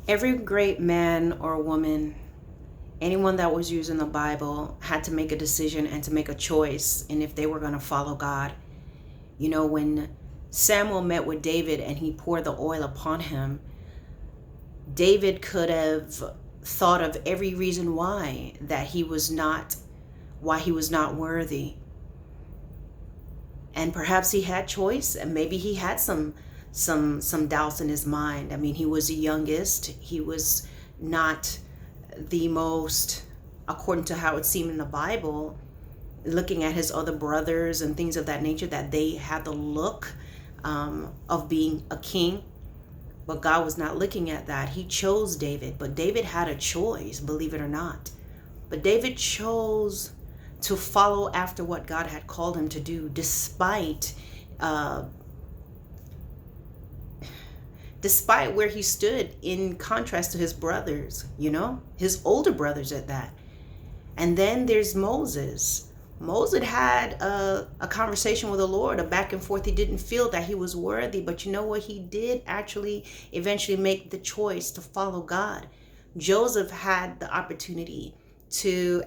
Every great man or woman, anyone that was used in the Bible, had to make a decision and to make a choice and if they were going to follow God. When Samuel met with David and he poured the oil upon him, David could have thought of every reason why he was not worthy. And perhaps he had choice, and maybe he had some doubts in his mind. I mean, he was the youngest. He was not the most, according to how it seemed in the Bible, looking at his other brothers and things of that nature, that they had the look of being a king. But God was not looking at that. He chose David, but David had a choice, believe it or not. But David chose to follow after what God had called him to do, uh, despite where he stood in contrast to his brothers, his older brothers at that. And then there's Moses. Moses had a conversation with the Lord, a back and forth. He didn't feel that he was worthy, but you know what? He did actually eventually make the choice to follow God. Joseph had the opportunity to,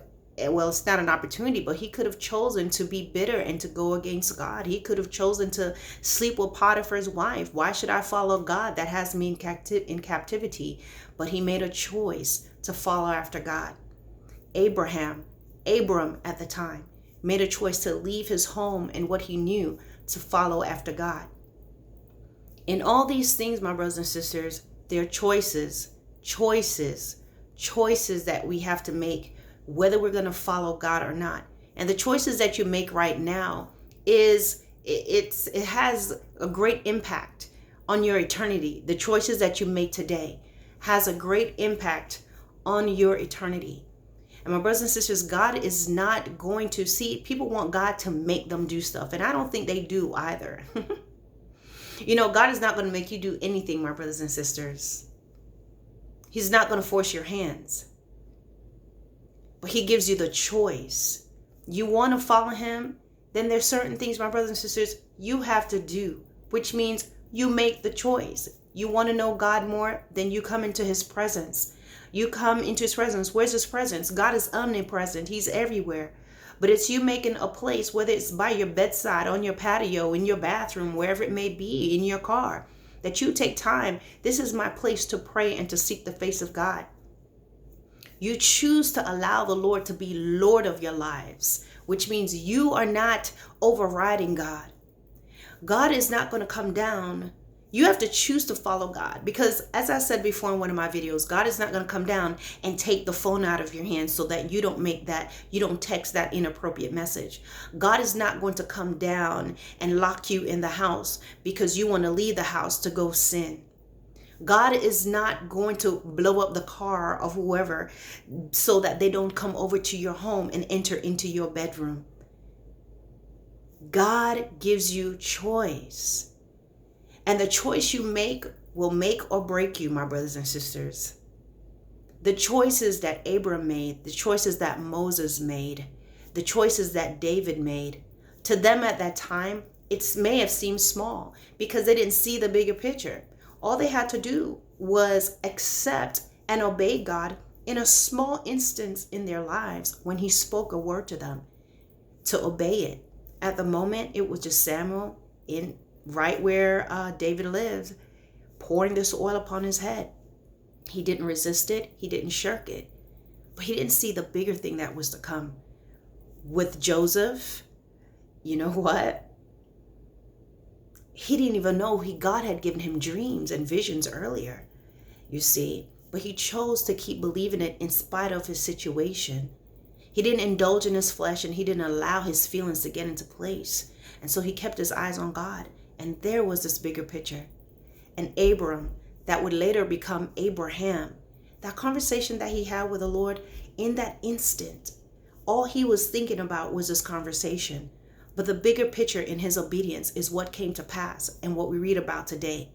well, it's not an opportunity, but he could have chosen to be bitter and to go against God. He could have chosen to sleep with Potiphar's wife. Why should I follow God that has me in captivity? But he made a choice to follow after God. Abram at the time, made a choice to leave his home and what he knew to follow after God. In all these things, my brothers and sisters, there are choices that we have to make, whether we're going to follow God or not. And the choices that you make right now it has a great impact on your eternity. The choices that you make today has a great impact on your eternity. And my brothers and sisters, God is not going to see, people want God to make them do stuff. And I don't think they do either. God is not going to make you do anything, my brothers and sisters. He's not going to force your hands. But he gives you the choice. You want to follow him, then there's certain things, my brothers and sisters, you have to do, which means you make the choice. You want to know God more, then you come into his presence. You come into his presence. Where's his presence? God is omnipresent. He's everywhere. But it's you making a place, whether it's by your bedside, on your patio, in your bathroom, wherever it may be, in your car, that you take time. This is my place to pray and to seek the face of God. You choose to allow the Lord to be Lord of your lives, which means you are not overriding God. God is not going to come down. You have to choose to follow God, because as I said before in one of my videos, God is not going to come down and take the phone out of your hand so that you don't text that inappropriate message. God is not going to come down and lock you in the house because you want to leave the house to go sin. God is not going to blow up the car of whoever so that they don't come over to your home and enter into your bedroom. God gives you choice. And the choice you make will make or break you, my brothers and sisters. The choices that Abram made, the choices that Moses made, the choices that David made, to them at that time, it may have seemed small because they didn't see the bigger picture. All they had to do was accept and obey God in a small instance in their lives when he spoke a word to them, to obey it. At the moment, it was just Samuel in right where David lives, pouring this oil upon his head. He didn't resist it. He didn't shirk it. But he didn't see the bigger thing that was to come. With Joseph, you know what? He didn't even know God had given him dreams and visions earlier, you see. But he chose to keep believing it in spite of his situation. He didn't indulge in his flesh, and he didn't allow his feelings to get into place. And so he kept his eyes on God. And there was this bigger picture. And Abram, that would later become Abraham, that conversation that he had with the Lord, in that instant, all he was thinking about was this conversation. But the bigger picture in his obedience is what came to pass and what we read about today.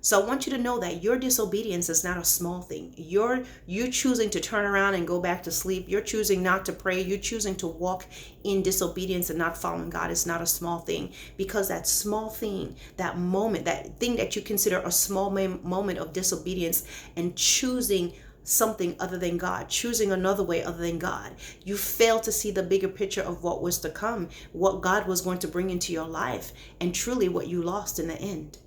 So I want you to know that your disobedience is not a small thing. You choosing to turn around and go back to sleep. You're choosing not to pray. You're choosing to walk in disobedience and not following God is not a small thing, because that small thing, that moment, that thing that you consider a small moment of disobedience and choosing something other than God, choosing another way other than God, you fail to see the bigger picture of what was to come, what God was going to bring into your life, and truly what you lost in the end.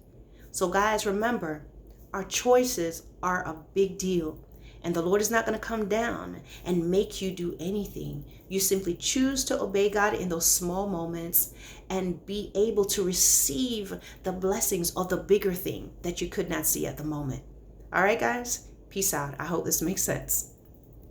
So guys, remember, our choices are a big deal. And the Lord is not going to come down and make you do anything. You simply choose to obey God in those small moments and be able to receive the blessings of the bigger thing that you could not see at the moment. All right, guys, peace out. I hope this makes sense.